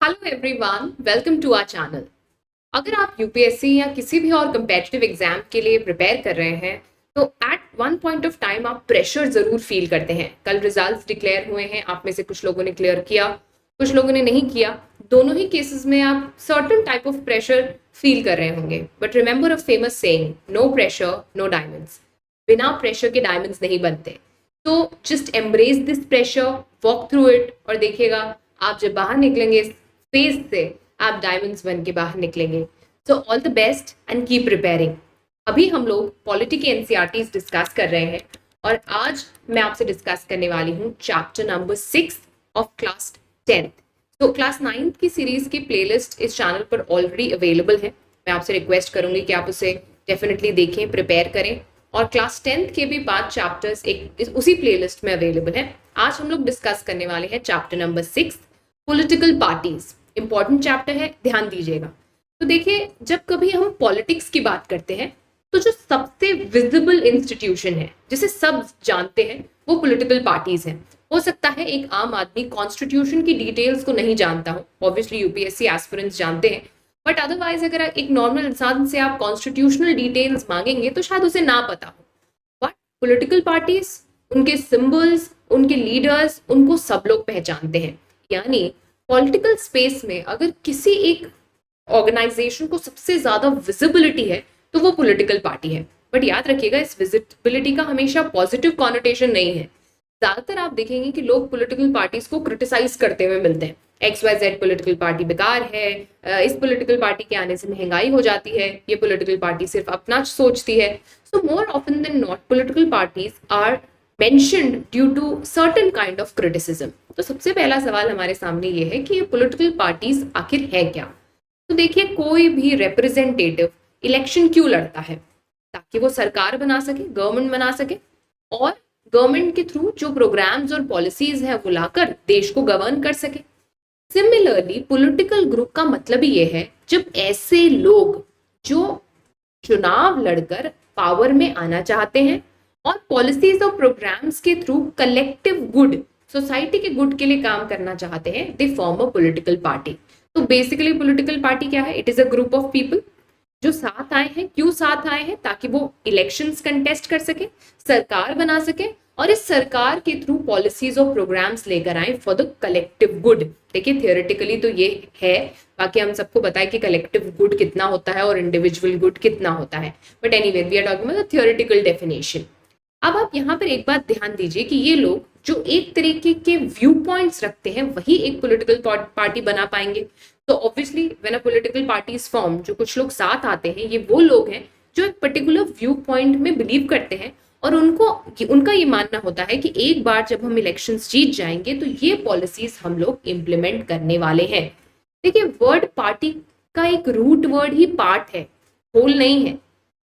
Hello everyone, welcome to our channel. अगर आप UPSC या किसी भी और कम्पेटिटिव एग्जाम के लिए प्रिपेयर कर रहे हैं तो at one point of time आप प्रेशर जरूर फील करते हैं। कल रिजल्ट्स डिक्लेयर हुए हैं, आप में से कुछ लोगों ने क्लियर किया, कुछ लोगों ने नहीं किया। दोनों ही केसेस में आप certain type of pressure feel कर रहे होंगे, but remember a famous saying, no pressure no diamonds. बिना प्रेशर के डायमंड्स नहीं बनते। तो just embrace this pressure, walk through it, और देखिएगा आप जब बाहर निकलेंगे इस फेज से, आप डायमंड्स बन के बाहर निकलेंगे। So all the best and keep preparing. अभी हम लोग पॉलिटी के एनसीईआरटीज डिस्कस कर रहे हैं और आज मैं आपसे डिस्कस करने वाली हूँ chapter number 6 of class 10th। तो क्लास 9th की सीरीज की प्लेलिस्ट इस चैनल पर ऑलरेडी अवेलेबल है। मैं आपसे रिक्वेस्ट करूंगी कि आप उसे डेफिनेटली देखें, प्रिपेयर करें। और क्लास 10th के भी 5 चैप्टर्स उसी प्लेलिस्ट में अवेलेबल है। आज हम लोग डिस्कस करने वाले हैं chapter number 6, political parties. Important chapter है, ध्यान दीजिएगा। तो देखिए, जब कभी हम पॉलिटिक्स की बात करते हैं तो जो सबसे विजिबल इंस्टीट्यूशन है, जिसे सब जानते हैं, वो पॉलिटिकल पार्टीज हैं। हो सकता है एक आम आदमी कॉन्स्टिट्यूशन की डिटेल्स को नहीं जानता हो, ऑब्वियसली यूपीएससी एस्पिरेंट्स जानते हैं, बट अदरवाइज अगर एक नॉर्मल इंसान से आप कॉन्स्टिट्यूशनल डिटेल्स मांगेंगे तो शायद उसे ना पता हो। बट पॉलिटिकल पार्टीज, उनके सिंबल्स, उनके लीडर्स, उनको सब लोग पहचानते हैं। यानी पॉलिटिकल स्पेस में अगर किसी एक ऑर्गेनाइजेशन को सबसे ज्यादा विजिबिलिटी है तो वो पॉलिटिकल पार्टी है। बट याद रखिएगा, इस विजिबिलिटी का हमेशा पॉजिटिव कॉनोटेशन नहीं है। ज्यादातर आप देखेंगे कि लोग पॉलिटिकल पार्टीज को क्रिटिसाइज करते हुए मिलते हैं। XYZ पॉलिटिकल पार्टी बेकार है, इस पॉलिटिकल पार्टी के आने से महंगाई हो जाती है, ये पॉलिटिकल पार्टी सिर्फ अपना सोचती है। So more often than not political parties are mentioned due to certain kind of criticism। तो सबसे पहला सवाल हमारे सामने ये है कि ये पॉलिटिकल पार्टीज आखिर है क्या। तो देखिए, कोई भी रिप्रेजेंटेटिव इलेक्शन क्यों लड़ता है? ताकि वो सरकार बना सके, गवर्नमेंट बना सके, और गवर्नमेंट के थ्रू जो प्रोग्राम्स और पॉलिसीज हैं वो लाकर देश को गवर्न कर सके। सिमिलरली पॉलिटिकल ग्रुप का मतलब ये है जब ऐसे लोग जो चुनाव लड़कर पावर में आना चाहते हैं और पॉलिसीज और प्रोग्राम्स के थ्रू कलेक्टिव गुड, सोसाइटी के गुड के लिए काम करना चाहते हैं, they form a political party. तो बेसिकली पॉलिटिकल पार्टी क्या है? It is a group of people जो साथ आए हैं। क्यों साथ आए हैं? ताकि वो इलेक्शंस कंटेस्ट कर सके, सरकार बना सके, और इस सरकार के थ्रू पॉलिसीज और प्रोग्राम्स लेकर आए फॉर द कलेक्टिव गुड। देखिए, थियोरेटिकली तो ये है, बाकी हम सबको पता है कि कलेक्टिव गुड कितना होता है और इंडिविजुअल गुड कितना होता है, but anyway we are talking about the theoretical definition. अब आप यहाँ पर एक बात ध्यान दीजिए कि ये लोग जो एक तरीके के व्यू पॉइंट्स रखते हैं वही एक पॉलिटिकल पार्टी बना पाएंगे। तो obviously when a political party is form, जो कुछ लोग साथ आते हैं, ये वो लोग हैं जो एक पर्टिकुलर व्यू पॉइंट में बिलीव करते हैं, और उनका ये मानना होता है कि एक बार जब हम इलेक्शंस जीत जाएंगे तो ये पॉलिसीज हम लोग इम्प्लीमेंट करने वाले हैं। देखिए, वर्ड पार्टी का एक रूट वर्ड ही पार्ट है, होल नहीं है।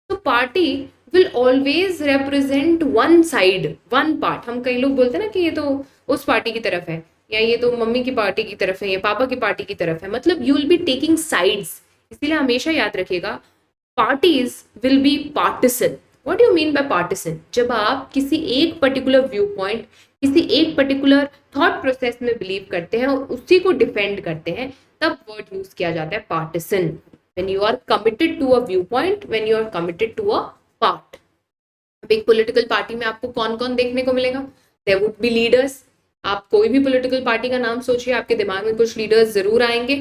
तो party will always represent one side, one part। हम कई लोग बोलते हैं ना कि ये तो उस पार्टी की तरफ है, या ये तो मम्मी की पार्टी की तरफ है, या पापा की पार्टी की तरफ है, मतलब you will be taking sides। इसीलिए हमेशा याद रखिएगा, parties will be partisan। What do you mean by partisan? जब आप किसी एक पर्टिकुलर व्यू पॉइंट, किसी एक पर्टिकुलर थॉट प्रोसेस में बिलीव करते हैं और उसी को डिफेंड करते हैं, तब वर्ड यूज किया जाता है partisan। When you are committed to a viewpoint, when you are committed to a part. अब एक पॉलिटिकल पार्टी में आपको कौन कौन देखने को मिलेगा? There would be leaders. आप कोई भी पॉलिटिकल पार्टी का नाम सोचिए, आपके दिमाग में कुछ लीडर्स जरूर आएंगे।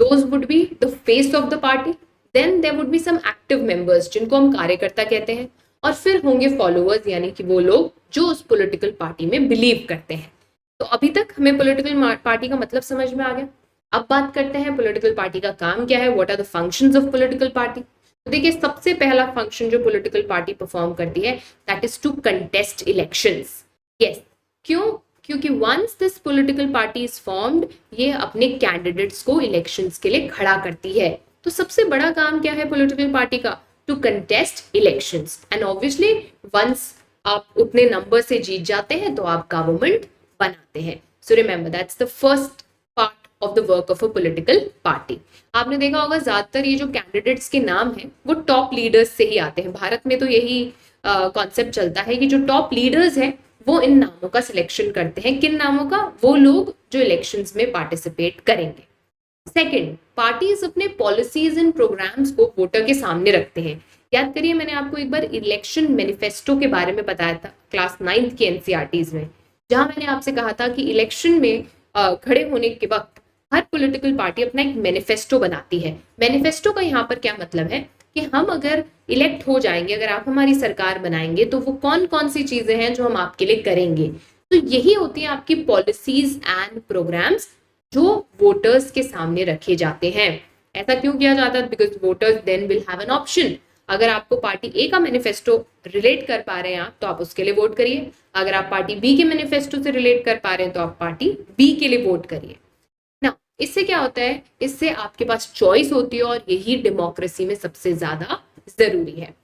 Those would be the face of the party. Then there would be some active members, जिनको हम कार्यकर्ता कहते हैं, और फिर होंगे फॉलोअर्स, यानी कि वो लोग जो उस पॉलिटिकल पार्टी में बिलीव करते हैं। तो अभी तक हमें पॉलिटिकल पार्टी का मतलब समझ में आ गया। अब बात करते हैं पॉलिटिकल पार्टी का काम क्या है, what are the functions of political party. तो देखिए, सबसे पहला फंक्शन जो पॉलिटिकल पार्टी परफॉर्म करती है, that is to contest elections. Yes, क्यों? क्योंकि once this political party is formed, ये अपने कैंडिडेट्स को इलेक्शंस के लिए खड़ा करती है। तो सबसे बड़ा काम क्या है पॉलिटिकल पार्टी का? To contest elections. And obviously once आप उतने नंबर से जीत जाते हैं तो आप गवर्नमेंट बनाते हैं। So remember, that's the first of the work of a political party. आपने देखा होगा ज्यादातर ये जो कैंडिडेट्स के नाम हैं वो टॉप लीडर्स से ही आते हैं। भारत में तो यही कॉन्सेप्ट चलता है कि जो टॉप लीडर्स हैं वो इन नामों का सिलेक्शन करते हैं। किन नामों का? वो लोग जो इलेक्शंस में पार्टिसिपेट करेंगे। सेकंड, पार्टीज अपने पॉलिसीज एंड प्रोग्राम्स को वोटर के सामने रखते हैं। याद करिए, मैंने आपको एक बार इलेक्शन मैनिफेस्टो के बारे में बताया था क्लास 9th की एनसीईआरटीज में, जहां मैंने आपसे कहा था कि इलेक्शन में खड़े होने के वक्त हर पॉलिटिकल पार्टी अपना एक मैनिफेस्टो बनाती है। मैनिफेस्टो का यहाँ पर क्या मतलब है कि हम अगर इलेक्ट हो जाएंगे, अगर आप हमारी सरकार बनाएंगे, तो वो कौन कौन सी चीजें हैं जो हम आपके लिए करेंगे। तो यही होती है आपकी पॉलिसीज एंड प्रोग्राम्स जो वोटर्स के सामने रखे जाते हैं। ऐसा क्यों किया जाता है? Because voters then will have an option. अगर आपको पार्टी ए का मैनिफेस्टो रिलेट कर पा रहे हैं आप, तो आप उसके लिए वोट करिए। अगर आप पार्टी बी के मैनिफेस्टो से रिलेट कर पा रहे हैं, तो आप पार्टी बी के लिए वोट करिए ना। इससे क्या होता है? इससे आपके पास चॉइस होती है, और यही डेमोक्रेसी में सबसे ज्यादा जरूरी है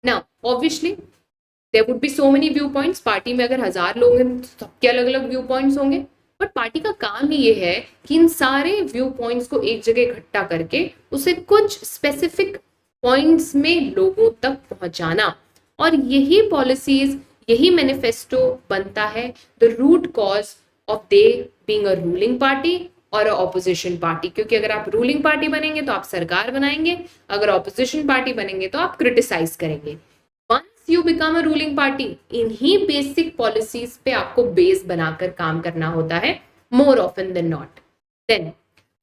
ना। Obviously there would be so many view points. Party में अगर 1000 लोग हैं तो सबके अलग अलग व्यू पॉइंट्स होंगे, बट पार्टी का काम ही ये है कि इन सारे व्यू पॉइंट्स को एक जगह इकट्ठा करके उसे कुछ स्पेसिफिक पॉइंट्स में लोगों तक पहुंचाना। और यही पॉलिसीज, यही मैनिफेस्टो बनता है the root cause of they being a ruling party और ऑपोजिशन पार्टी। क्योंकि अगर आप रूलिंग पार्टी बनेंगे तो आप सरकार बनाएंगे, अगर ऑपोजिशन पार्टी बनेंगे तो आप क्रिटिसाइज करेंगे। Once you become a ruling party, इन्हीं बेसिक पॉलिसीज पे आपको बेस बनाकर काम करना होता है, more often than not. Then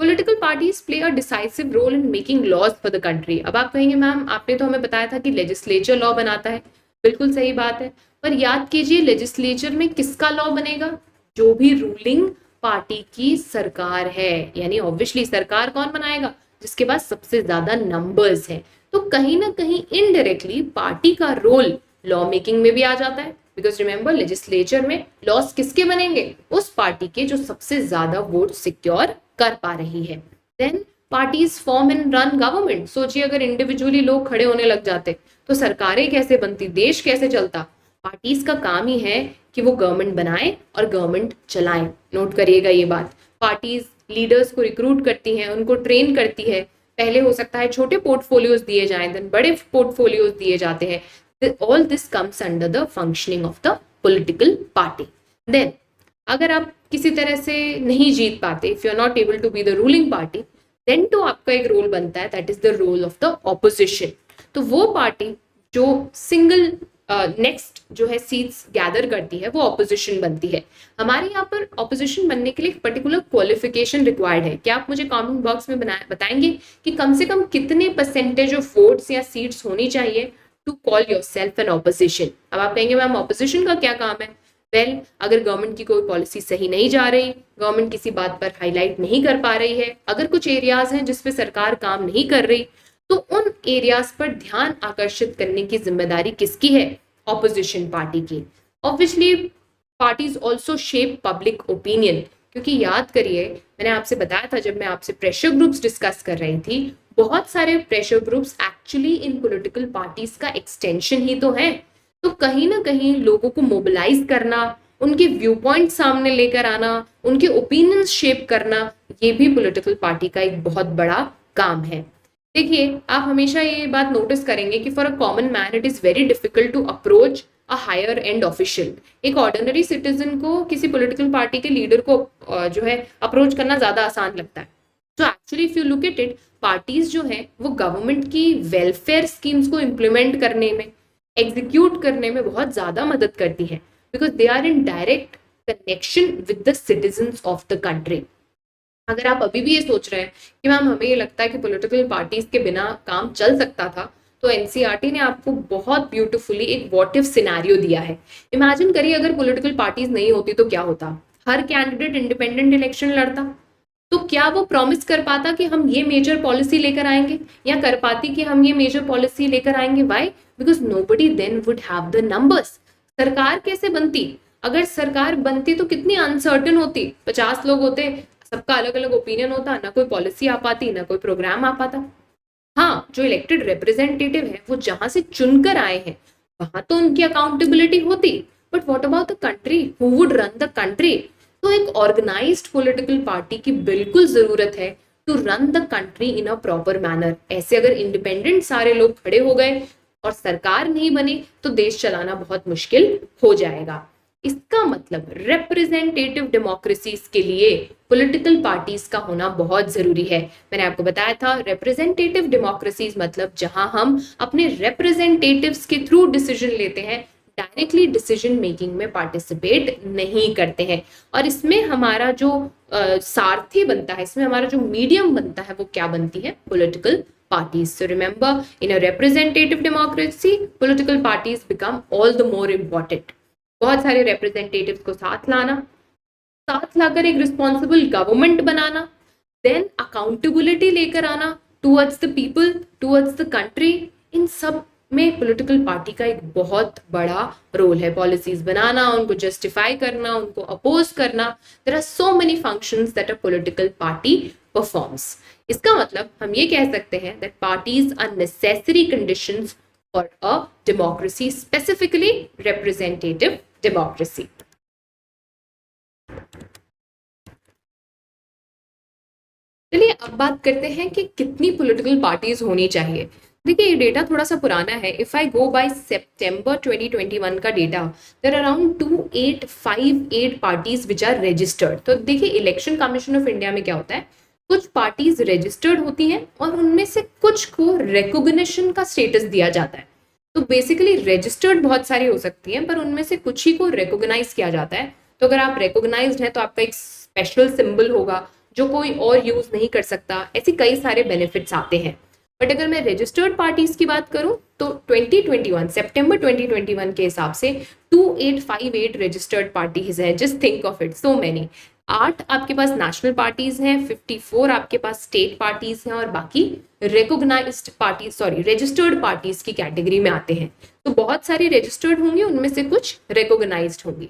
political parties play a decisive role in making laws for the country. अब आप कहेंगे मैम आपने तो हमें बताया था कि लेजिस्लेचर लॉ बनाता है। बिल्कुल सही बात है, पर याद कीजिए लेजिस्लेचर में किसका लॉ बनेगा? जो भी रूलिंग पार्टी की सरकार है, यानी ऑब्वियसली सरकार कौन बनाएगा? जिसके पास सबसे ज्यादा नंबर्स हैं। तो कहीं ना कहीं इनडायरेक्टली पार्टी का रोल लॉ मेकिंग में भी आ जाता है, बिकॉज रिमेंबर लेजिस्लेचर में लॉस किसके बनेंगे? उस पार्टी के जो सबसे ज्यादा वोट सिक्योर कर पा रही है। Then parties form and run government. सोचिए अगर इंडिविजुअली लोग खड़े होने लग जाते तो सरकारें कैसे बनती, देश कैसे चलता? पार्टीज का काम ही है कि वो गवर्नमेंट बनाए और गवर्नमेंट चलाएं। नोट करिएगा ये बात। पार्टीज लीडर्स को रिक्रूट करती हैं, उनको ट्रेन करती है। पहले हो सकता है छोटे पोर्टफोलियोज दिए जाएं, देन बड़े पोर्टफोलियोज दिए जाते हैं। All this comes under the functioning of the political party. देन अगर आप किसी तरह से नहीं जीत पाते, if you are not able to be the ruling party, then तो आपका एक रोल बनता है, that is the role of the opposition. तो वो पार्टी जो सिंगल नेक्स्ट जो है सीट्स गैदर करती है, वो ऑपोजिशन बनती है। हमारे यहाँ पर ऑपोजिशन बनने के लिए एक पर्टिकुलर क्वालिफिकेशन रिक्वायर्ड है। क्या आप मुझे कमेंट बॉक्स में बताएंगे कि कम से कम कितने परसेंटेज ऑफ वोट्स या सीट्स होनी चाहिए to call yourself an opposition? अब आप कहेंगे मैम ऑपोजिशन का क्या काम है? वेल, अगर गवर्नमेंट की कोई पॉलिसी सही नहीं जा रही, गवर्नमेंट किसी बात पर हाईलाइट नहीं कर पा रही है, अगर कुछ एरियाज हैं जिसपे सरकार काम नहीं कर रही, तो उन एरियाज पर ध्यान आकर्षित करने की जिम्मेदारी किसकी है? ऑपोजिशन पार्टी की। Obviously parties also shape public opinion, क्योंकि याद करिए मैंने आपसे बताया था जब मैं आपसे प्रेशर ग्रुप्स डिस्कस कर रही थी, बहुत सारे pressure groups actually in political parties का एक्सटेंशन ही तो है। तो कहीं ना कहीं लोगों को मोबिलाइज करना, उनके व्यू पॉइंट सामने लेकर आना, उनके ओपिनियंस शेप करना, ये भी पॉलिटिकल पार्टी का एक बहुत बड़ा काम है। देखिए आप हमेशा ये बात नोटिस करेंगे कि for a common man it is very difficult to approach a higher end official. एक ऑर्डिनरी सिटीजन को किसी पॉलिटिकल पार्टी के लीडर को जो है अप्रोच करना ज्यादा आसान लगता है। तो actually if you look at it, parties जो है वो गवर्नमेंट की वेलफेयर स्कीम्स को इम्प्लीमेंट करने में, एग्जीक्यूट करने में बहुत ज्यादा मदद करती है, because they are in direct connection with the citizens of the country. अगर आप अभी भी ये सोच रहे हैं कि मैम हमें ये लगता है कि पॉलिटिकल पार्टीज के बिना काम चल सकता था, तो एनसीईआरटी ने आपको बहुत ब्यूटीफुली एक व्हाट इफ सिनेरियो दिया है। इमेजिन करिए अगर पॉलिटिकल पार्टीज नहीं होती तो क्या होता? हर कैंडिडेट इंडिपेंडेंट इलेक्शन लड़ता, तो क्या वो प्रॉमिस कर पाता कि हम ये मेजर पॉलिसी लेकर आएंगे, या कर पाती कि हम ये मेजर पॉलिसी लेकर आएंगे? Why? Because nobody then would have the numbers. सरकार कैसे बनती? अगर सरकार बनती तो कितनी अनसर्टन होती। 50 लोग होते, सबका अलग अलग ओपिनियन होता, ना कोई पॉलिसी आ पाती, ना कोई प्रोग्राम आ पाता। हाँ, जो इलेक्टेड रिप्रेजेंटेटिव है वो जहां से चुनकर आए हैं वहां तो उनकी अकाउंटेबिलिटी होती, but what about the country? Who would run the country? तो एक ऑर्गेनाइज्ड पॉलिटिकल पार्टी की बिल्कुल जरूरत है to run the country in a proper manner. ऐसे अगर इंडिपेंडेंट सारे लोग खड़े हो गए और सरकार नहीं बनी तो देश चलाना बहुत मुश्किल हो जाएगा। इसका मतलब रिप्रेजेंटेटिव डेमोक्रेसीज के लिए पॉलिटिकल पार्टीज का होना बहुत जरूरी है। मैंने आपको बताया था रिप्रेजेंटेटिव डेमोक्रेसीज मतलब जहां हम अपने रिप्रेजेंटेटिव्स के थ्रू डिसीजन लेते हैं, डायरेक्टली डिसीजन मेकिंग में पार्टिसिपेट नहीं करते हैं। और इसमें हमारा जो सारथी बनता है, इसमें हमारा जो मीडियम बनता है, वो क्या बनती है? Political parties. So remember, in a representative democracy, political parties become all the more important. बहुत सारे representatives को साथ लाना, साथ लाकर एक responsible government बनाना, then accountability लेकर आना towards the people, towards the country, इन सब में पॉलिटिकल पार्टी का एक बहुत बड़ा रोल है। पॉलिसीज बनाना, उनको जस्टिफाई करना, उनको अपोज करना, there are so many functions that a political party performs. इसका मतलब हम ये कह सकते हैं that parties are necessary conditions for a democracy, specifically representative democracy. चलिए अब बात करते हैं कि कितनी पॉलिटिकल पार्टीज होनी चाहिए। देखिए ये डेटा थोड़ा सा पुराना है। If I go bye September 2021 का data, there are around 2858 parties which are registered. तो देखिए इलेक्शन कमीशन ऑफ इंडिया में क्या होता है, कुछ पार्टीज रजिस्टर्ड होती हैं और उनमें से कुछ को रिकॉग्निशन का स्टेटस दिया जाता है। तो बेसिकली रजिस्टर्ड बहुत सारी हो सकती हैं, पर उनमें से कुछ ही को रिकॉग्नाइज किया जाता है। तो अगर आप रिकॉग्नाइज्ड हैं तो आपका एक स्पेशल सिंबल होगा जो कोई और यूज नहीं कर सकता। ऐसे कई सारे बेनिफिट्स आते हैं। बट अगर मैं रजिस्टर्ड पार्टीज की बात करूं तो 2021 सितंबर 2021 के हिसाब से 2858 रजिस्टर्ड पार्टीज हैं। Just think of it, so many. 8 आपके पास नेशनल पार्टीज हैं, 54 आपके पास स्टेट पार्टीज हैं और बाकी recognised parties, sorry registered parties की कैटेगरी में आते हैं। तो बहुत सारी रजिस्टर्ड होंगी, उनमें से कुछ रिकॉग्नाइज्ड होंगी।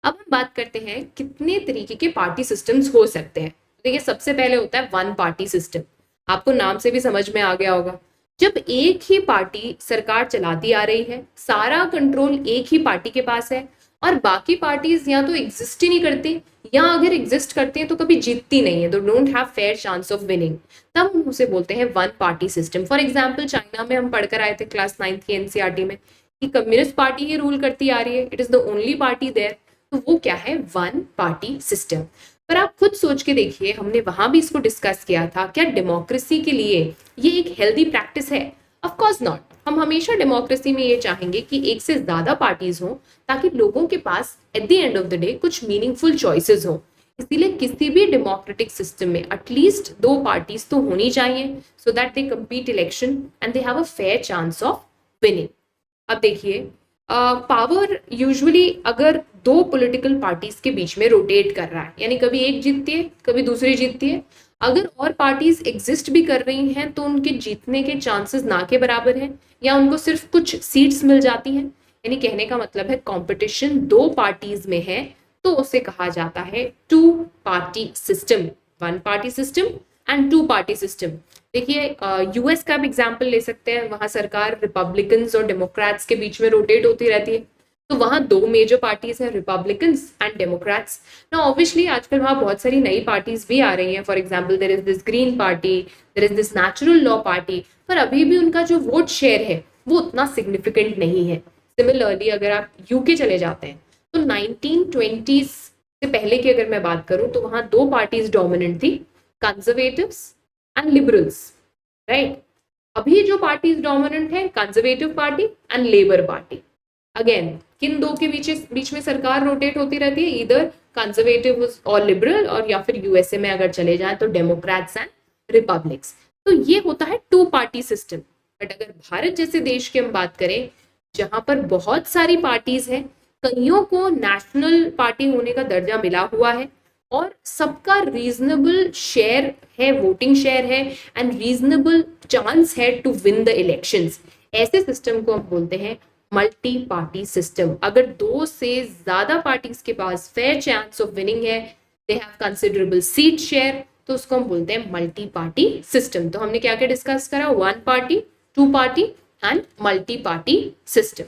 अब हम बात करते हैं कितने तरीके के पार्टी सिस्टम्स हो सकते हैं। देखिए सबसे पहले होता है वन पार्टी सिस्टम। आपको नाम से भी समझ में आ गया होगा, जब एक ही पार्टी सरकार चलाती आ रही है, सारा कंट्रोल एक ही पार्टी के पास है और बाकी पार्टीज या तो एग्जिस्ट ही नहीं करती या अगर एग्जिस्ट करती हैं तो कभी जीतती नहीं है, तो don't have fair chance of winning, तब हम उसे बोलते हैं one party system. For example China में हम पढ़कर आए थे क्लास 9th की एनसीईआरटी में कि कम्युनिस्ट पार्टी ही रूल करती आ रही है, it is the only party there. तो वो क्या है? One party system. पर आप खुद सोच के देखिए, हमने वहां भी इसको डिस्कस किया था, क्या डेमोक्रेसी के लिए ये एक हेल्दी प्रैक्टिस है? Of course not. हम हमेशा डेमोक्रेसी में ये चाहेंगे कि एक से ज्यादा पार्टीज हो ताकि लोगों के पास at the end of the day कुछ मीनिंगफुल चॉइसेस हो। इसीलिए किसी भी डेमोक्रेटिक सिस्टम में एटलीस्ट 2 पार्टीज तो होनी चाहिए so that they compete election and they have a fair chance of winning. अब देखिए पावर यूजुअली अगर 2 पॉलिटिकल पार्टीज के बीच में रोटेट कर रहा है, यानी कभी एक जीतती है कभी दूसरी जीतती है, अगर और पार्टीज एग्जिस्ट भी कर रही हैं तो उनके जीतने के चांसेस ना के बराबर हैं या उनको सिर्फ कुछ सीट्स मिल जाती हैं। यानी कहने का मतलब है कंपटीशन 2 पार्टीज में है तो उसे कहा जाता है 2 party system, one party system and 2 party system. देखिए यूएस का भी एग्जाम्पल ले सकते हैं, वहां सरकार रिपब्लिकन्स और डेमोक्रेट्स के बीच में रोटेट होती रहती है, तो वहां 2 मेजर पार्टीज हैं, रिपब्लिकन्स एंड डेमोक्रेट्स। ना ऑब्वियसली आजकल वहां बहुत सारी नई पार्टीज भी आ रही हैं। For example there is this green party, there is this natural law party, पर अभी भी उनका जो वोट शेयर है वो उतना सिग्निफिकेंट नहीं है। सिमिलरली अगर आप यूके चले जाते हैं तो 1920s से पहले की अगर मैं बात करूं तो वहां 2 पार्टीज डोमिनेंट थी, कंजर्वेटिव्स एंड लिबरल्स, राइट। अभी जो पार्टीज डोमिनेंट है conservative party and labour party. Again किन 2 के बीच में सरकार रोटेट होती रहती है, इधर कंजर्वेटिव और लिबरल, और या फिर यूएसए में अगर चले जाए तो डेमोक्रेट्स एंड रिपब्लिक्स। तो ये होता है 2 पार्टी सिस्टम। बट अगर भारत जैसे देश की हम बात करें जहां पर बहुत सारी पार्टीज हैं, कईयों को नेशनल पार्टी होने का दर्जा मिला हुआ है और सबका रीजनेबल शेयर है, वोटिंग शेयर है एंड रीजनेबल चांस है टू विन द इलेक्शंस, ऐसे सिस्टम को हम बोलते हैं मल्टी पार्टी सिस्टम। अगर 2 से ज्यादा पार्टीज के पास फेयर चांस ऑफ विनिंग है, they have considerable seat share, तो उसको हम बोलते हैं मल्टी पार्टी सिस्टम। तो हमने क्या क्या डिस्कस करा? 1 party, 2 party and multi party system.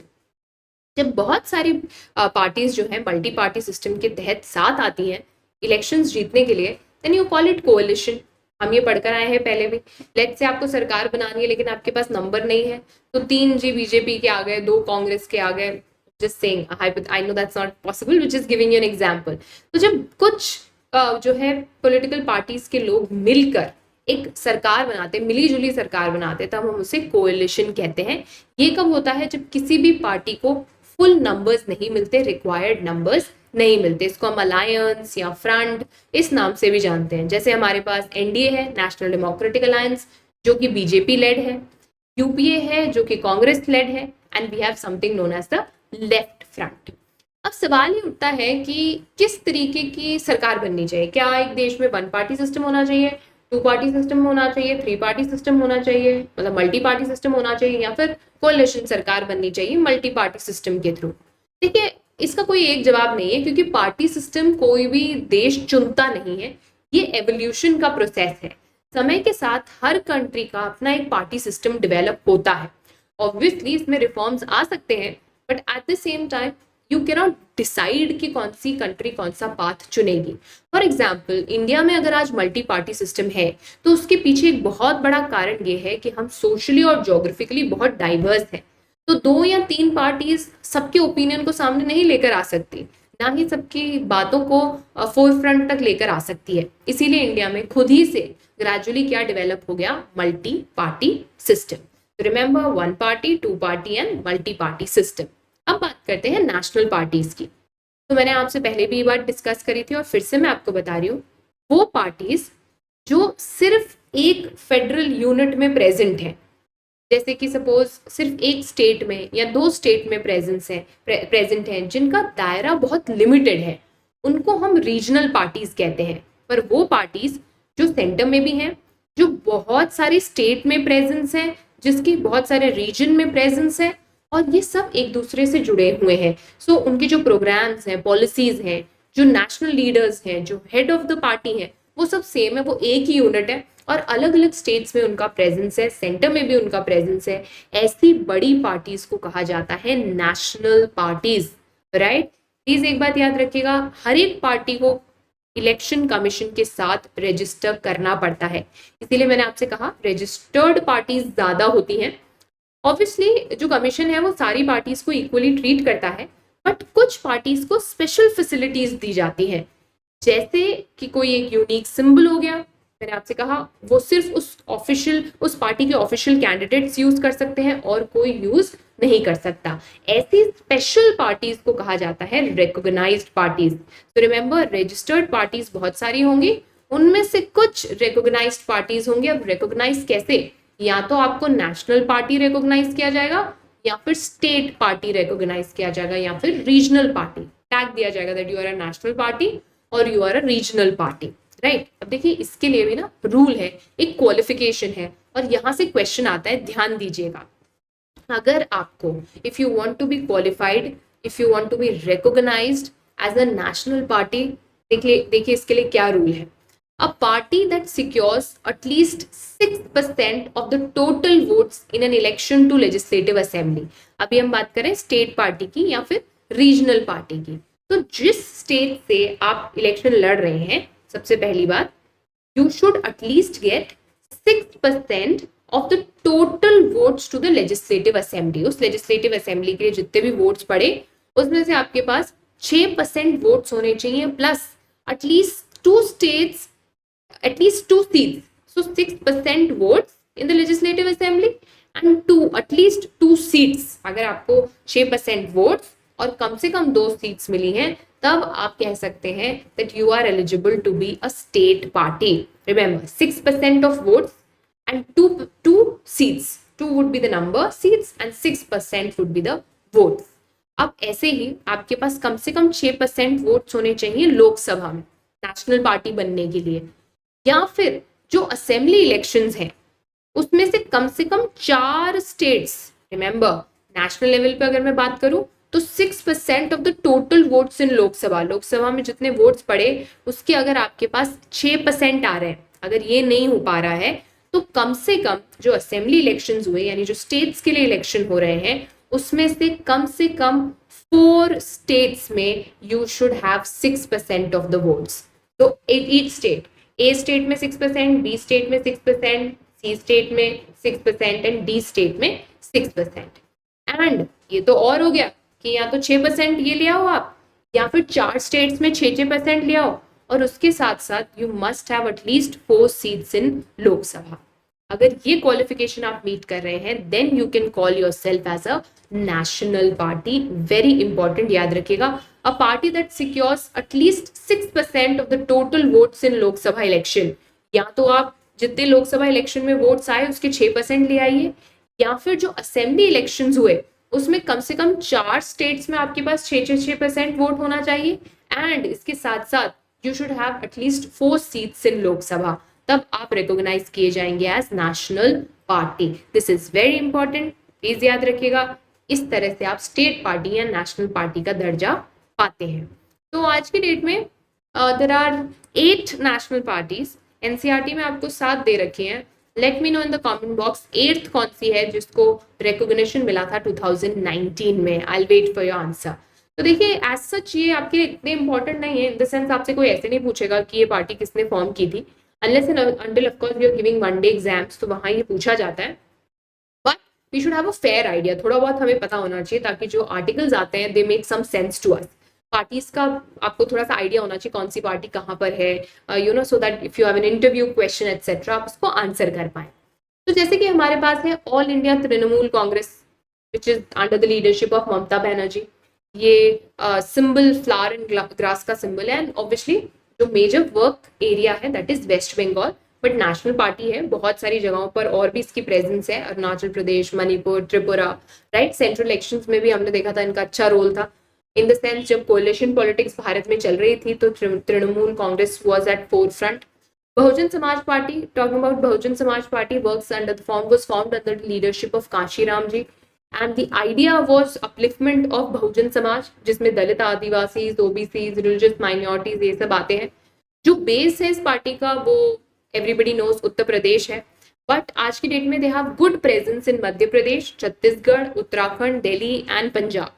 जब बहुत सारी पार्टीज जो है मल्टी पार्टी सिस्टम के तहत साथ आती हैं इलेक्शंस जीतने के लिए, देन यू कॉल इट कोalition। हम ये पढ़कर आए हैं पहले भी। लेट्स से आपको सरकार बनानी है लेकिन आपके पास नंबर नहीं है, तो 3 जी बीजेपी के आ गए, 2 कांग्रेस के आ गए, just saying, I know that's not possible, which is giving you an example. तो जब कुछ जो है पॉलिटिकल पार्टीज के लोग मिलकर एक सरकार बनाते, मिली जुली सरकार बनाते, तब हम उसे कोएलिशन कहते हैं। ये कब होता है? जब किसी भी पार्टी को फुल नंबर्स नहीं मिलते, रिक्वायर्ड नंबर्स नहीं मिलते। इसको हम अलायंस या फ्रंट इस नाम से भी जानते हैं। जैसे हमारे पास एनडीए है, नेशनल डेमोक्रेटिक अलायंस, जो कि बीजेपी लेड है, यूपीए है जो कि कांग्रेस लेड है, and we have something known as the Left Front. अब सवाल ये उठता है कि किस तरीके की सरकार बननी चाहिए। क्या एक देश में वन पार्टी सिस्टम होना चाहिए, टू पार्टी सिस्टम होना चाहिए, थ्री पार्टी सिस्टम होना चाहिए, मतलब मल्टी पार्टी सिस्टम होना चाहिए, या फिर कोalition सरकार बननी चाहिए मल्टी पार्टी सिस्टम के थ्रू? देखिए, इसका कोई एक जवाब नहीं है, क्योंकि पार्टी सिस्टम कोई भी देश चुनता नहीं है, ये एवोल्यूशन का प्रोसेस है। समय के साथ हर कंट्री का अपना एक पार्टी सिस्टम डेवलप होता है। ऑब्वियसली इसमें रिफॉर्म्स आ सकते हैं, but at the same time you cannot decide कि कौन सी कंट्री कौन सा पाथ चुनेगी। फॉर एग्जाम्पल, इंडिया में अगर आज मल्टी पार्टी सिस्टम है तो उसके पीछे एक बहुत बड़ा कारण ये है कि हम सोशली और जोग्राफिकली बहुत डाइवर्स हैं। तो 2 या 3 पार्टीज सबके ओपिनियन को सामने नहीं लेकर आ सकती, ना ही सबकी बातों को फोर फ्रंट तक लेकर आ सकती है। इसीलिए इंडिया में खुद ही से ग्रेजुअली क्या डेवलप हो गया? Multi party system. Remember, one party, two party and multi party system. अब बात करते हैं नेशनल पार्टीज की। तो मैंने आपसे पहले भी ये बात डिस्कस करी थी और फिर से मैं आपको बता रही हूँ, वो पार्टीज जो सिर्फ एक फेडरल यूनिट में प्रेजेंट है, जैसे कि सपोज सिर्फ एक स्टेट में या 2 स्टेट में प्रेजेंट है, जिनका दायरा बहुत लिमिटेड है, उनको हम रीजनल पार्टीज कहते हैं। पर वो पार्टीज जो सेंटर में भी हैं, जो बहुत सारी स्टेट में प्रेजेंस है, जिसकी बहुत सारे रीजन में प्रेजेंस है, और ये सब एक दूसरे से जुड़े हुए हैं। सो उनके जो प्रोग्राम्स हैं, पॉलिसीज हैं, जो नेशनल लीडर्स हैं, जो हेड ऑफ द पार्टी हैं, वो सब सेम है, वो एक ही यूनिट है, और अलग अलग स्टेट्स में उनका प्रेजेंस है, सेंटर में भी उनका प्रेजेंस है। ऐसी बड़ी पार्टीज को कहा जाता है नेशनल पार्टीज, राइट? प्लीज एक बात याद रखिएगा, हर एक पार्टी को इलेक्शन कमीशन के साथ रजिस्टर करना पड़ता है। इसीलिए मैंने आपसे कहा रजिस्टर्ड पार्टीज ज्यादा होती हैं। ऑब्वियसली जो कमीशन है वो सारी पार्टीज को इक्वली ट्रीट करता है, बट कुछ पार्टीज को स्पेशल फैसिलिटीज दी जाती हैं, जैसे कि कोई एक यूनिक सिंबल हो गया। मैंने आपसे कहा वो सिर्फ उस पार्टी के ऑफिशियल कैंडिडेट्स यूज कर सकते हैं और कोई यूज नहीं कर सकता। ऐसी स्पेशल पार्टीज को कहा जाता है रिकॉग्नाइज्ड पार्टीज। तो रिमेंबर, रजिस्टर्ड पार्टीज बहुत सारी होंगी, उनमें से कुछ रिकॉग्नाइज्ड पार्टीज होंगे। अब रिकॉग्नाइज कैसे? या तो आपको नेशनल पार्टी रिकॉग्नाइज किया जाएगा, या फिर स्टेट पार्टी रिकॉग्नाइज किया जाएगा, या फिर रीजनल पार्टी टैग दिया जाएगा that you are a national party और you are a regional party, right? अब देखिए, इसके लिए भी ना रूल है, एक क्वालिफिकेशन है, और यहां से क्वेश्चन आता है, ध्यान दीजिएगा। अगर आपको if you want to be qualified, if you want to be recognised as a national party, देखिए इसके लिए क्या रूल है। A party that secures at least 6% of the total votes in an election to legislative assembly। अभी हम बात करें state party की या फिर रीजनल पार्टी की। तो जिस स्टेट से आप इलेक्शन लड़ रहे हैं, सबसे पहली बात, you should at least get 6% of the total votes to the legislative assembly। उस legislative assembly के लिए जितने भी वोट्स पड़े, उसमें से आपके पास 6% वोट्स होने चाहिए, plus at least 2 seats, so 6% votes in the legislative assembly and at least 2 seats। अगर आपको 6% वोट्स और कम से कम 2 सीट्स मिली हैं, तब आप कह सकते हैं that you are eligible to be a state party। Remember, 6% of votes and 2 seats, 2 would be the number seats and 6% would be the votes। अब ऐसे ही आपके पास कम से कम 6% वोट्स होने चाहिए लोकसभा में नेशनल पार्टी बनने के लिए, या फिर जो असेंबली इलेक्शंस हैं उसमें से कम 4 स्टेट्स। रिमेंबर, नेशनल लेवल पे अगर मैं बात करूं तो 6% of the total votes in Lok Sabha में जितने वोट्स पड़े उसके अगर आपके पास 6% आ रहे हैं, अगर ये नहीं हो पा रहा है, तो कम से कम जो असेंबली इलेक्शंस हुए, यानी जो स्टेट्स के लिए इलेक्शन हो रहे हैं, उसमें से कम 4 स्टेट्स में you should have 6% of the votes. तो ईच स्टेट, ए स्टेट में 6%, बी स्टेट में 6%, सी स्टेट में 6% एंड डी स्टेट में 6%। एंड ये तो और हो गया, कि या तो 6% ये ले आओ आप, या फिर 4 स्टेट्स में 6% ले आओ, और उसके साथ साथ you must have at least 4 seats in Lok Sabha. अगर ये क्वालिफिकेशन आप मीट कर रहे हैं, then you can call your self as a national party. Very important, याद रखिएगा, a party that secures at least 6% of the total votes in Lok Sabha election. या तो आप जितने लोकसभा इलेक्शन में वोट्स आए उसके 6% ले आइए, या फिर जो असेंबली इलेक्शंस हुए उसमें कम से कम 4 स्टेट्स में आपके पास 6% वोट होना चाहिए, एंड इसके साथ साथ you should have at least 4 seats in Lok Sabha. तब आप रिकॉग्नाइज किए जाएंगे as national party. This is very important, please याद रखिएगा। इस तरह से आप स्टेट पार्टी या नेशनल पार्टी का दर्जा पाते हैं। तो आज की डेट में there are 8 national parties. NCERT में आपको 7 दे रखी हैं। Let me know in the comment box 8th कौन सी है जिसको रिकॉग्निशन मिला था 2019 में। I will wait for your answer. तो देखिए, एज सच ये आपके इतने इंपॉर्टेंट नहीं है, इन द सेंस आपसे कोई ऐसे नहीं पूछेगा कि ये पार्टी किसने फॉर्म की थी, unless and until of course you are giving one day exams, तो वहां ये पूछा जाता है। But we should have a fair idea, थोड़ा बहुत हमें पता होना चाहिए ताकि जो आर्टिकल्स आते हैं they make some sense to us. Parties का आपको थोड़ा सा आइडिया होना चाहिए कौन सी पार्टी कहाँ पर है, you know, so that if you have an interview question etcetera आप उसको आंसर कर पाए। तो जैसे कि हमारे पास है all India Trinamool Congress, which is under the leadership of Mamata Banerjee. ये सिंबल फ्लावर एंड ग्रास का सिंबल है, एंड ऑब्वियसली जो मेजर वर्क एरिया है that is West Bengal, but national party है। बहुत सारी जगहों पर और भी इसकी प्रेजेंस है, Arunachal Pradesh, Manipur, Tripura, right. Central elections में भी हमने देखा था इनका अच्छा रोल था। इन द सेंस जब कोलिशन पॉलिटिक्स भारत में चल रही थी तो Trinamool Congress was at forefront. Bahujan Samaj party, talking about Bahujan Samaj party, works under the form was formed under the leadership of Kanshiram ji, and the idea was upliftment of Bahujan Samaj, जिसमें Dalit, Adivasi, OBC, religious minorities ये सब आते हैं। जो बेस है इस पार्टी का वो एवरीबडी नोज उत्तर प्रदेश है, बट आज की डेट में they have good presence in Madhya Pradesh, Chhattisgarh, Uttarakhand, Delhi and Punjab.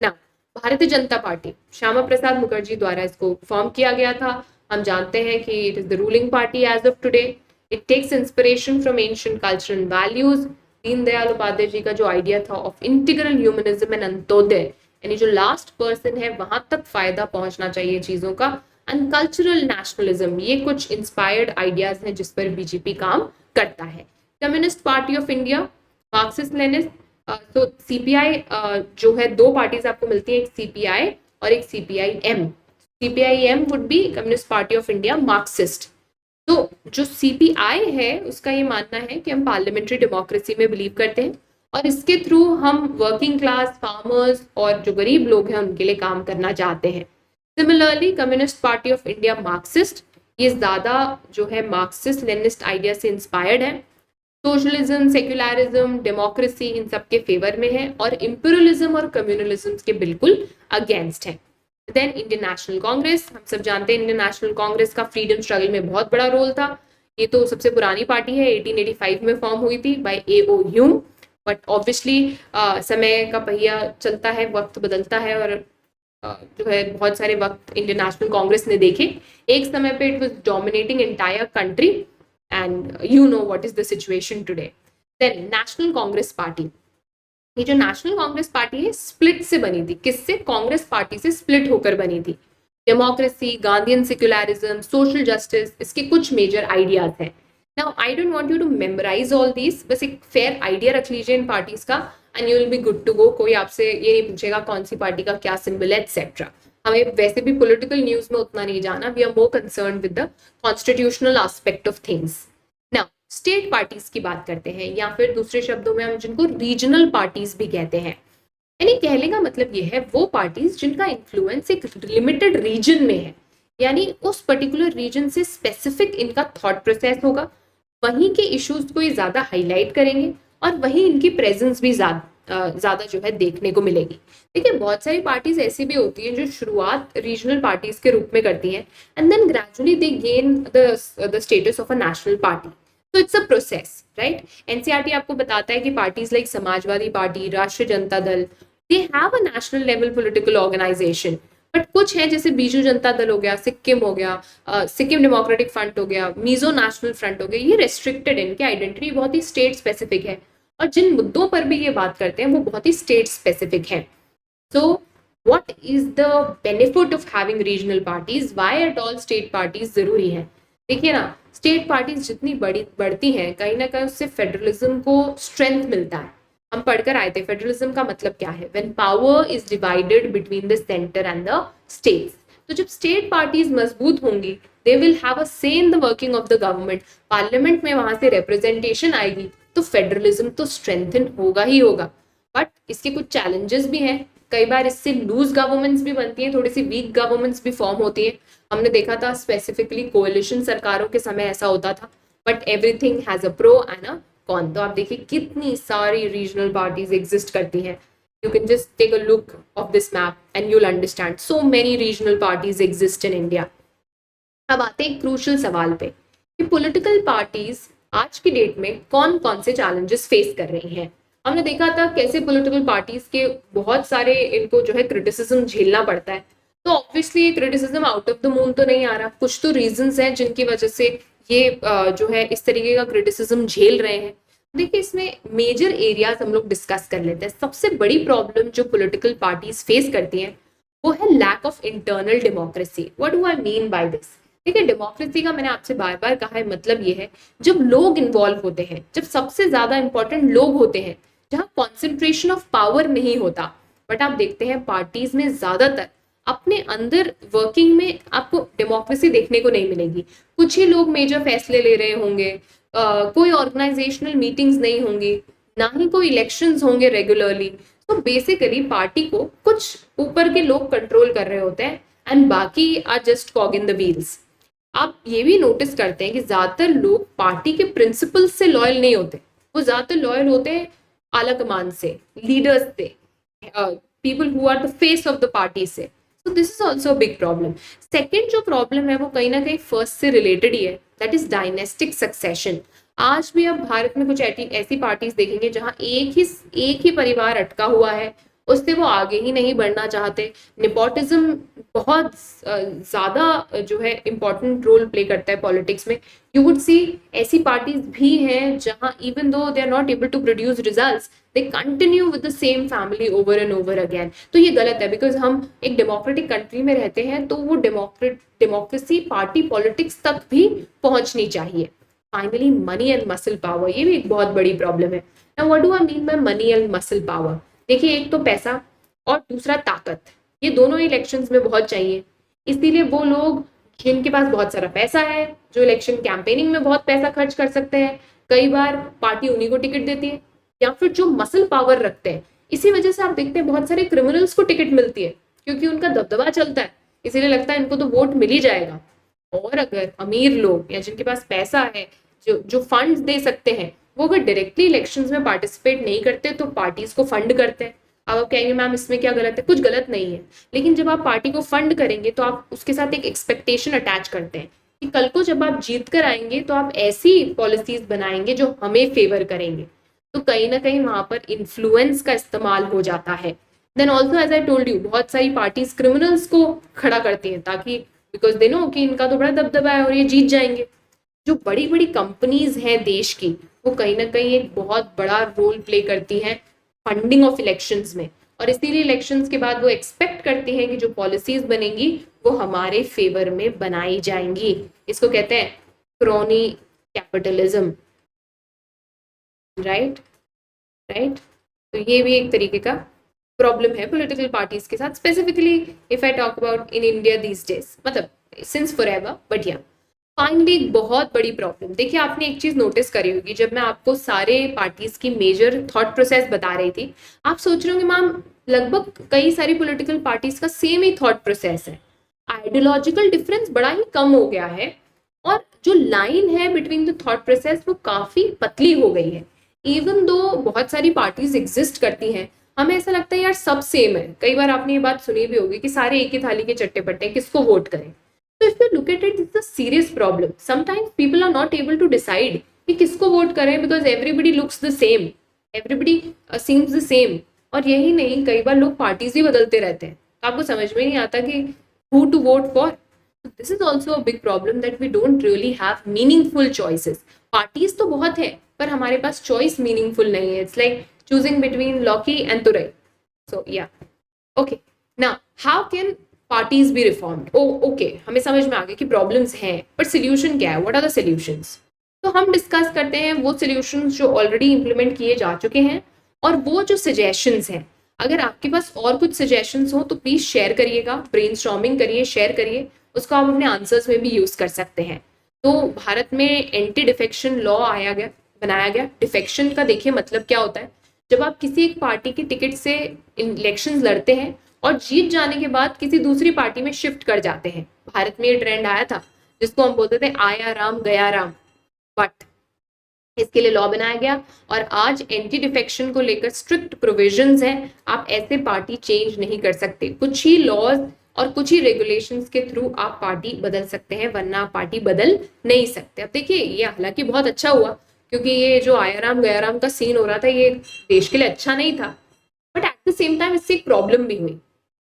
Now Bharatiya Janata party, Shyama Prasad Mukherjee द्वारा इसको फॉर्म किया गया था। हम जानते हैं कि it is the ruling party age of today. It takes inspiration from ancient culture and values. Deendayal Upadhyay ji का जो आइडिया था of integral humanism and Antyodaya, यानी जो लास्ट पर्सन है वहां तक फायदा पहुंचना चाहिए चीजों का, एंड कल्चरल नेशनलिज्म, ये कुछ इंस्पायर्ड आइडियाज हैं जिस पर बीजेपी काम करता है। Communist party of India, Marxist Leninist, तो सीपीआई जो है, 2 पार्टीज आपको मिलती है, एक सीपीआई और एक CPI-M. CPI-M would be communist party of India Marxist. तो जो सीपीआई है उसका ये मानना है कि हम पार्लियामेंट्री डेमोक्रेसी में बिलीव करते हैं और इसके थ्रू हम वर्किंग क्लास, फार्मर्स और जो गरीब लोग हैं उनके लिए काम करना चाहते हैं। Similarly communist party of India Marxist, ये ज्यादा जो है मार्क्सिस्ट लेनिस्ट आइडिया से इंस्पायर्ड है। सोशलिज्म, सेक्युलरिज्म, डेमोक्रेसी इन सब के फेवर में है और इंपीरियलिज्म और कम्युनलिज्म के बिल्कुल अगेंस्ट है। देन इंडियन नेशनल कांग्रेस, हम सब जानते हैं इंडियन नेशनल कांग्रेस का फ्रीडम स्ट्रगल में बहुत बड़ा रोल था। ये तो सबसे पुरानी पार्टी है, 1885 में फॉर्म हुई थी bye A.O. Hume, but obviously समय का पहिया चलता है, वक्त बदलता है और जो है बहुत सारे वक्त इंडियन नेशनल कांग्रेस ने देखे। एक समय पे it was dominating entire country and you know what is the situation today. Then national Congress party, ये जो नेशनल कांग्रेस पार्टी है स्प्लिट से बनी थी। किससे? कांग्रेस पार्टी से स्प्लिट होकर बनी थी। Democracy, Gandhian secularism, social justice, इसके कुछ मेजर आइडियाज हैं। Now I don't want you to memorise all these, बस एक फेयर आइडिया रख लीजिए इन पार्टीज का and you will be good to go. कोई आपसे ये नहीं पूछेगा कौन सी पार्टी का क्या सिंबल है एटसेट्रा। हमें वैसे भी पॉलिटिकल न्यूज में उतना नहीं जाना, we are more concern with the constitutional aspect of things. Now state parties की बात करते हैं, या फिर दूसरे शब्दों में हम जिनको रीजनल पार्टीज भी कहते हैं। यानी कहने का मतलब ये है वो पार्टीज जिनका इन्फ्लुएंस एक लिमिटेड रीजन में है, यानी उस पर्टिकुलर रीजन से स्पेसिफिक इनका थॉट प्रोसेस होगा, वहीं के इश्यूज को ये ज्यादा हाईलाइट करेंगे और वहीं इनकी प्रेजेंस भी ज्यादा जो है देखने को मिलेगी। देखिए बहुत सारी पार्टीज ऐसी भी होती हैं जो शुरुआत रीजनल पार्टीज के रूप में करती हैं and then gradually they gain the status of a national party. तो it's a process, right. NCERT आपको बताता है कि parties like Samajwadi party, Rashtriya Janata Dal, they have a national level political organisation, but कुछ है जैसे बीजू जनता दल हो गया, सिक्किम हो गया, सिक्किम डेमोक्रेटिक फ्रंट हो गया, मिजो नेशनल फ्रंट हो गया, ये रेस्ट्रिक्टेड है, इनकी आइडेंटिटी बहुत ही स्टेट स्पेसिफिक है और जिन मुद्दों पर भी ये बात करते हैं वो बहुत ही स्टेट स्पेसिफिक है। So what is the benefit of having regional parties? Why at all state parties जरूरी है? देखिए ना, स्टेट पार्टीज जितनी बढ़ती हैं, कहीं ना कहीं उससे फेडरलिज्म को स्ट्रेंथ मिलता है। हम पढ़कर आए थे फेडरलिज्म का मतलब क्या है, when power is divided between the centre and the states. तो जब स्टेट पार्टीज मजबूत होंगी, दे विल हैव अ से in the working of the government, parliament में वहां से रिप्रेजेंटेशन आएगी, तो फेडरलिज्म तो स्ट्रेंथन होगा ही होगा। बट इसके कुछ चैलेंजेस भी हैं, कई बार इससे लूज गवर्नमेंट्स भी बनती हैं, थोड़ी सी वीक गवर्नमेंट्स भी फॉर्म होती है। हमने देखा था स्पेसिफिकली कोalition सरकारों के समय ऐसा होता था, but everything has a pro and a con. तो आप देखिए कितनी सारी रीजनल पार्टीज एग्जिस्ट करती हैं। You can just take a look of this map and you'll understand so many regional parties exist in India. अब आते हैं क्रूशल सवाल पे कि पॉलिटिकल पार्टीज आज की डेट में कौन कौन से चैलेंजेस फेस कर रही हैं। हमने देखा था कैसे पॉलिटिकल पार्टीज के बहुत सारे इनको जो है क्रिटिसिज्म झेलना पड़ता है। तो ऑब्वियसली ये criticism out of the moon तो नहीं आ रहा, कुछ तो रीजंस हैं जिनकी वजह से ये जो है इस तरीके का क्रिटिसिज्म झेल रहे हैं। देखिए इसमें मेजर एरियाज हम लोग डिस्कस कर लेते हैं। सबसे बड़ी प्रॉब्लम जो पॉलिटिकल पार्टीज फेस करती हैं वो है lack of internal democracy. What do I mean by this? देखिए डेमोक्रेसी का मैंने आपसे बार बार कहा है, मतलब ये है जब लोग इन्वॉल्व होते हैं, जब सबसे ज्यादा इंपॉर्टेंट लोग होते हैं, जहाँ कॉन्सेंट्रेशन ऑफ पावर नहीं होता। बट आप देखते हैं पार्टीज में ज्यादातर अपने अंदर वर्किंग में आपको डेमोक्रेसी देखने को नहीं मिलेगी। कुछ ही लोग मेजर फैसले ले रहे होंगे, कोई ऑर्गेनाइजेशनल मीटिंग्स नहीं होंगी, ना ही कोई इलेक्शंस होंगे रेगुलरली। तो बेसिकली पार्टी को कुछ ऊपर के लोग कंट्रोल कर रहे होते हैं एंड बाकी are just cog in the wheels. आप ये भी नोटिस करते हैं कि ज्यादातर लोग पार्टी के प्रिंसिपल्स से लॉयल नहीं होते, वो ज्यादातर लॉयल होते हैं आला कमान से, लीडर्स से, people who are the face of the party से। तो this is also a big problem. Second जो प्रॉब्लम है वो कहीं ना कहीं फर्स्ट से रिलेटेड ही है, दैट इज डायनेस्टिक सक्सेशन। आज भी आप भारत में कुछ ऐसी पार्टीज देखेंगे जहां एक ही परिवार अटका हुआ है, उससे वो आगे ही नहीं बढ़ना चाहते। नेपोटिज्म बहुत ज्यादा जो है इम्पोर्टेंट रोल प्ले करता है पॉलिटिक्स में। यू वुड सी ऐसी पार्टीज भी हैं जहां even though they are not able to produce results, they continue with the same family over and over again. तो ये गलत है, बिकॉज हम एक डेमोक्रेटिक कंट्री में रहते हैं, तो वो डेमोक्रेसी पार्टी पॉलिटिक्स तक भी पहुंचनी चाहिए। Finally money and muscle power, ये भी एक बहुत बड़ी प्रॉब्लम है। Now what do I mean bye money and muscle power? देखिए एक तो पैसा और दूसरा ताकत, ये दोनों इलेक्शंस में बहुत चाहिए। इसीलिए वो लोग जिनके पास बहुत सारा पैसा है, जो इलेक्शन कैंपेनिंग में बहुत पैसा खर्च कर सकते हैं, कई बार पार्टी उन्हीं को टिकट देती है, या फिर जो मसल पावर रखते हैं। इसी वजह से आप देखते हैं बहुत सारे क्रिमिनल्स को टिकट मिलती है, क्योंकि उनका दबदबा चलता है, इसीलिए लगता है इनको तो वोट मिल ही जाएगा। और अगर अमीर लोग या जिनके पास पैसा है, जो फंड्स दे सकते हैं, वो अगर डायरेक्टली इलेक्शंस में पार्टिसिपेट नहीं करते तो पार्टीज को फंड करते हैं। अब आप कहेंगे मैम इसमें क्या गलत है? कुछ गलत नहीं है, लेकिन जब आप पार्टी को फंड करेंगे तो आप उसके साथ एक एक्सपेक्टेशन अटैच करते हैं कि कल को जब आप जीत कर आएंगे तो आप ऐसी पॉलिसीज बनाएंगे जो हमें फेवर करेंगे। तो कहीं ना कहीं वहां पर इन्फ्लुएंस का इस्तेमाल हो जाता है। Then also as I told you, बहुत सारी पार्टीज क्रिमिनल्स को खड़ा करती हैं, ताकि बिकॉज दे नो कि इनका तो बड़ा दबदबा है और ये जीत जाएंगे। जो बड़ी बड़ी कंपनीज हैं देश की, वो कहीं ना कहीं एक बहुत बड़ा रोल प्ले करती हैं फंडिंग ऑफ इलेक्शंस में, और इसीलिए इलेक्शंस के बाद वो एक्सपेक्ट करती हैं कि जो पॉलिसीज बनेंगी वो हमारे फेवर में बनाई जाएंगी। इसको कहते हैं क्रोनी कैपिटलिज्म, राइट। तो ये भी एक तरीके का प्रॉब्लम है पॉलिटिकल पार्टीज के साथ, specifically if I talk about in India these days, मतलब सिंस फॉरएवर। बट या फाइनली एक बहुत बड़ी प्रॉब्लम, देखिए आपने एक चीज नोटिस करी होगी, जब मैं आपको सारे पार्टीज की मेजर थॉट प्रोसेस बता रही थी, आप सोच रहे होंगे मैम लगभग कई सारी पॉलिटिकल पार्टीज का सेम ही थॉट प्रोसेस है, आइडियोलॉजिकल डिफरेंस बड़ा ही कम हो गया है, और जो लाइन है बिटवीन द थॉट प्रोसेस वो काफी पतली हो गई है। इवन दो बहुत सारी पार्टीज एग्जिस्ट करती हैं, हमें ऐसा लगता है यार सब सेम है। कई बार आपने ये बात सुनी भी होगी कि सारे एक ही थाली के चट्टे पट्टे, किसको वोट करें। So if you look at it, it's a serious problem. Sometimes people are not able to decide कि किसको वोट करें, because everybody looks the same, everybody seems the same। और यही नहीं, कई बार लोग पार्टीज ही बदलते रहते हैं, तो आपको समझ में नहीं आता कि who to vote for। So this is also a big problem that we don't really have meaningful choices। Parties तो बहुत है पर हमारे पास चॉइस मीनिंगफुल नहीं है। It's like choosing between लौकी and तुरई। So yeah। ओके, ना how can parties B reformed? Okay, हमें समझ में आ गया कि प्रॉब्लम्स हैं, पर सोल्यूशन क्या है? What are the solutions? तो हम डिस्कस करते हैं वो सोल्यूशंस जो ऑलरेडी इंप्लीमेंट किए जा चुके हैं, और वो जो सजेशंस हैं। अगर आपके पास और कुछ सजेशंस हो तो प्लीज शेयर करिएगा, ब्रेनस्टॉर्मिंग करिए, शेयर करिए, उसको आप अपने आंसर्स में भी यूज कर सकते हैं। तो भारत में एंटी डिफेक्शन लॉ बनाया गया। डिफेक्शन का देखिए मतलब क्या होता है? जब आप किसी एक पार्टी की टिकट से इलेक्शंस लड़ते हैं और जीत जाने के बाद किसी दूसरी पार्टी में शिफ्ट कर जाते हैं। भारत में ये ट्रेंड आया था जिसको हम बोलते थे आया राम गया राम, बट इसके लिए लॉ बनाया गया और आज एंटी डिफेक्शन को लेकर स्ट्रिक्ट प्रोविजंस हैं। आप ऐसे पार्टी चेंज नहीं कर सकते, कुछ ही लॉज और कुछ ही रेगुलेशंस के थ्रू आप पार्टी बदल सकते हैं, वरना आप पार्टी बदल नहीं सकते। अब देखिए, ये हालांकि बहुत अच्छा हुआ, क्योंकि ये जो आयाराम गयाराम का सीन हो रहा था ये देश के लिए अच्छा नहीं था, but at the same time इससे एक प्रॉब्लम भी हुई।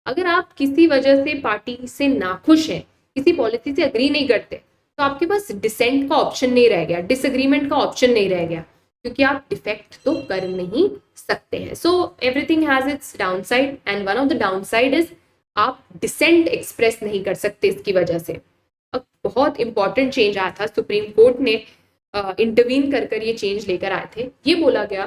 अगर आप किसी वजह से पार्टी से नाखुश हैं, किसी पॉलिसी से अग्री नहीं करते, तो आपके पास डिसेंट का ऑप्शन नहीं रह गया, डिसएग्रीमेंट का ऑप्शन नहीं रह गया, क्योंकि आप डिफेक्ट तो कर नहीं सकते हैं। So everything has its down side, and one of the down side is आप डिसेंट एक्सप्रेस नहीं कर सकते इसकी वजह से। अब बहुत इंपॉर्टेंट चेंज आया था, सुप्रीम कोर्ट ने इंटरवीन कर ये चेंज लेकर आए थे। ये बोला गया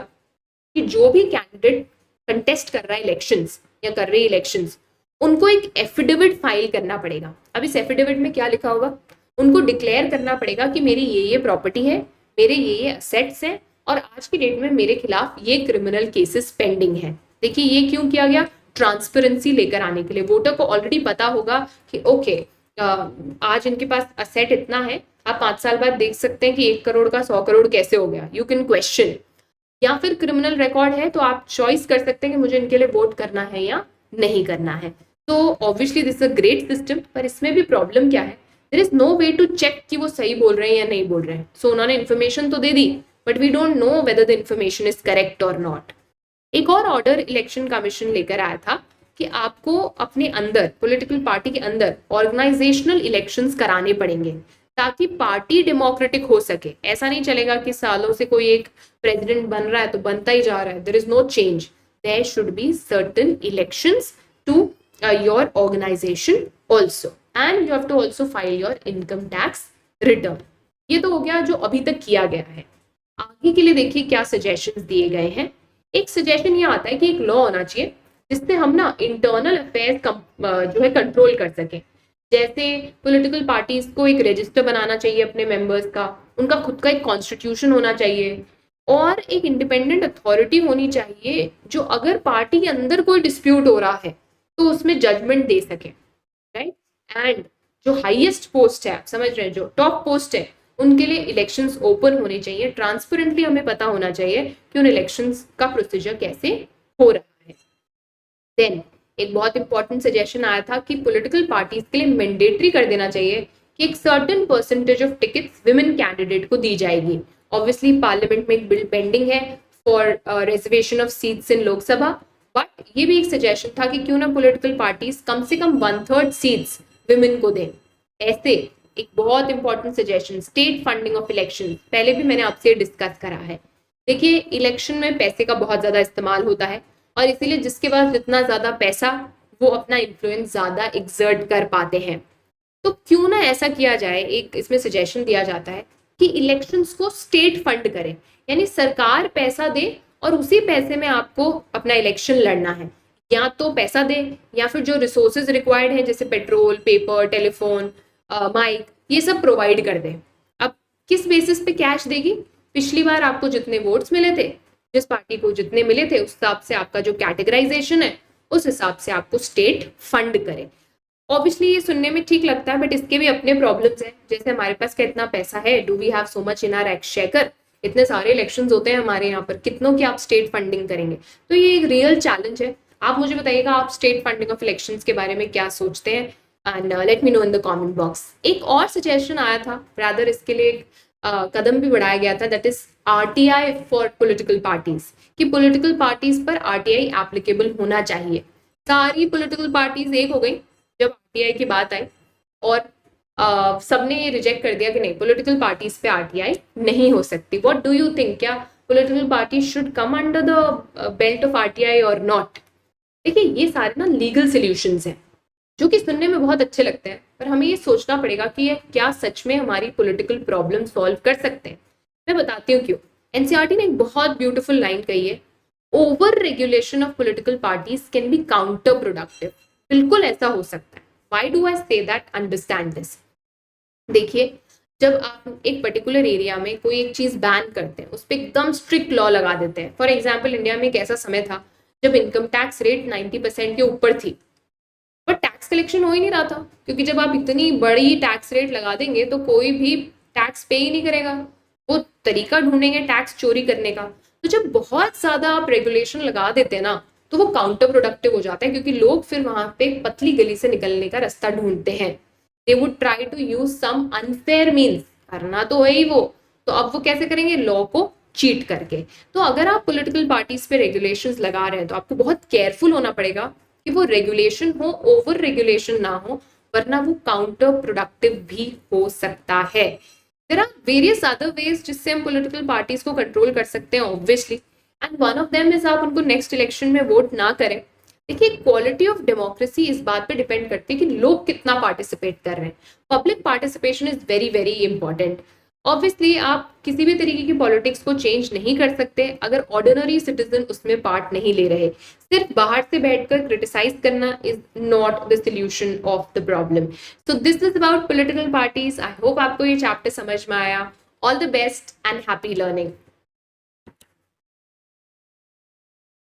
कि जो भी कैंडिडेट कंटेस्ट कर रहा है इलेक्शंस या कर रही इलेक्शंस, उनको एक एफिडेविट फाइल करना पड़ेगा। अब इस एफिडेविट में क्या लिखा होगा? उनको डिक्लेयर करना पड़ेगा कि मेरी ये प्रॉपर्टी है, मेरे ये असेट्स हैं, और आज की डेट में मेरे खिलाफ ये क्रिमिनल केसेस पेंडिंग है। देखिए, ये क्यों किया गया? ट्रांसपेरेंसी लेकर आने के लिए। वोटर को ऑलरेडी पता होगा कि ओके, आज इनके पास असेट इतना है, आप 5 साल बाद देख सकते हैं कि 1 करोड़ का 100 करोड़ कैसे हो गया, यू कैन क्वेश्चन। या फिर क्रिमिनल रिकॉर्ड है तो आप चॉइस कर सकते हैं कि मुझे इनके लिए वोट करना है या नहीं करना है। तो obviously this is a great system, पर इसमें भी प्रॉब्लम क्या है? There is no way to check कि वो सही बोल रहे हैं या नहीं बोल रहे हैं। सो उन्होंने इन्फॉर्मेशन तो दे दी, but we don't know whether the information is correct और नॉट। एक और ऑर्डर इलेक्शन कमीशन लेकर आया था कि आपको अपने अंदर, पॉलिटिकल पार्टी के अंदर ऑर्गेनाइजेशनल इलेक्शंस कराने पड़ेंगे, ताकि पार्टी डेमोक्रेटिक हो सके। ऐसा नहीं चलेगा कि सालों से कोई एक प्रेसिडेंट बन रहा है तो बनता ही जा रहा है, there is no change. There should be certain elections to your organisation also, and you have to also file your income tax return. ये तो हो गया जो अभी तक किया गया है। आगे के लिए देखिए क्या सजेशंस दिए गए हैं। एक सजेशन ये आता है कि एक लॉ होना चाहिए जिससे हम ना इंटरनल अफेयर्स जो है कंट्रोल कर सकें। जैसे पॉलिटिकल पार्टीज को एक रजिस्टर बनाना चाहिए अपने मेंबर्स का, उनका खुद का एक कॉन्स्टिट्यूशन होना चाहिए, और एक इंडिपेंडेंट अथॉरिटी होनी चाहिए जो अगर पार्टी के अंदर कोई डिस्प्यूट हो रहा है तो उसमें जजमेंट दे सके, राइट। एंड जो हाईएस्ट पोस्ट है, आप समझ रहे हैं, जो टॉप पोस्ट है, उनके लिए इलेक्शंस ओपन होने चाहिए। ट्रांसपेरेंटली हमें पता होना चाहिए कि उन इलेक्शंस का प्रोसीजर कैसे हो रहा है। देन एक बहुत इंपॉर्टेंट सजेशन आया था कि पॉलिटिकल पार्टीज के लिए मैंडेटरी कर देना चाहिए कि एक certain percentage of tickets women candidate को दी जाएगी। ऑब्वियसली पार्लियामेंट में एक बिल पेंडिंग है for reservation of seats in Lok Sabha, but ये भी एक सजेशन था कि क्यों ना पॉलिटिकल पार्टीज कम से कम 1/3 सीट्स विमेन को दें। ऐसे एक बहुत important suggestion, state funding of election, पहले भी मैंने आपसे डिस्कस करा है। देखिए, इलेक्शन में पैसे का बहुत ज्यादा इस्तेमाल होता है, और इसीलिए जिसके पास जितना ज्यादा पैसा, वो अपना इन्फ्लुएंस ज्यादा एक्सर्ट कर पाते हैं। तो क्यों ना ऐसा किया जाए, एक इसमें सजेशन दिया जाता है कि इलेक्शंस को स्टेट फंड करें, यानी सरकार पैसा दे और उसी पैसे में आपको अपना इलेक्शन लड़ना है। या तो पैसा दे, या फिर जो रिसोर्सेज रिक्वायर्ड हैं जैसे पेट्रोल, पेपर, टेलीफोन, माइक, ये सब प्रोवाइड कर दे। अब किस बेसिस पे कैश देगी? पिछली बार आपको जितने वोट्स मिले थे, जिस पार्टी को जितने मिले थे, उस हिसाब से आपका जो कैटेगराइजेशन है, उस हिसाब से आपको स्टेट फंड करे। ऑब्वियसली ये सुनने में ठीक लगता है, बट इसके भी अपने प्रॉब्लम्स हैं। जैसे हमारे पास क्या इतना पैसा है? Do we have so much in our exchequer? इतने सारे इलेक्शंस होते हैं हमारे यहाँ पर, कितनों की आप स्टेट फंडिंग करेंगे? तो ये एक रियल चैलेंज है। आप मुझे बताइएगा, आप स्टेट फंडिंग ऑफ इलेक्शंस के बारे में क्या सोचते हैं, and let me know in the comment box. एक और सजेशन आया था, रादर इसके लिए एक कदम भी बढ़ाया गया था, that is RTI for political parties, कि पॉलिटिकल पार्टीज पर आरटीआई एप्लीकेबल होना चाहिए। सारी पॉलिटिकल पार्टीज एक हो गई जब आरटीआई की बात आई, और सबने ये रिजेक्ट कर दिया कि नहीं, पॉलिटिकल पार्टीज पे आरटीआई नहीं हो सकती। व्हाट डू यू थिंक, क्या political party should come under the belt of RTI और नॉट? देखिए ये सारे ना लीगल सॉल्यूशंस हैं जो कि सुनने में बहुत अच्छे लगते हैं, पर हमें ये सोचना पड़ेगा कि ये क्या सच में हमारी पॉलिटिकल प्रॉब्लम सॉल्व कर सकते हैं। मैं बताती हूँ क्यों। एनसीईआरटी ने एक बहुत ब्यूटीफुल लाइन कही है, over regulation of political parties can be counter productive. बिल्कुल ऐसा हो सकता है। Why do I say that? Understand this. देखिए, जब आप एक पर्टिकुलर एरिया में कोई एक चीज बैन करते हैं, उस पर एकदम स्ट्रिक्ट लॉ लगा देते हैं। फॉर एग्जाम्पल, इंडिया में एक ऐसा समय था जब इनकम टैक्स रेट 90% के ऊपर थी, पर टैक्स कलेक्शन हो ही नहीं रहा था, क्योंकि जब आप इतनी बड़ी टैक्स रेट लगा देंगे तो कोई भी टैक्स पे ही नहीं करेगा, वो तरीका ढूंढेंगे टैक्स चोरी करने का। तो जब बहुत ज्यादा आप रेगुलेशन लगा देते हैं ना, तो वो काउंटर प्रोडक्टिव हो जाता है, क्योंकि लोग फिर वहां पे पतली गली से निकलने का रास्ता ढूंढते हैं। They would try to use some unfair means, करना तो है ही वो। तो अब वो कैसे करेंगे? लॉ को चीट करके। तो अगर आप पॉलिटिकल पार्टीज पे रेगुलेशंस लगा रहे हैं तो आपको बहुत केयरफुल होना पड़ेगा कि वो रेगुलेशन हो, ओवर रेगुलेशन ना हो, वरना वो काउंटर प्रोडक्टिव भी हो सकता है। There are various other ways जिससे हम पॉलिटिकल पार्टीज को कंट्रोल कर सकते हैं obviously, and one of them is आप उनको नेक्स्ट इलेक्शन में वोट ना करें। देखिए, क्वालिटी ऑफ डेमोक्रेसी इस बात पे डिपेंड करती है कि लोग कितना पार्टिसिपेट कर रहे हैं। Public participation is very very important. Obviously आप किसी भी तरीके की पॉलिटिक्स को चेंज नहीं कर सकते अगर ऑर्डिनरी सिटीजन उसमें पार्ट नहीं ले रहे। सिर्फ बाहर से बैठकर क्रिटिसाइज करना is not the solution of the problem. So this is about political parties. I hope आपको ये चैप्टर समझ में आया। All the best and happy learning.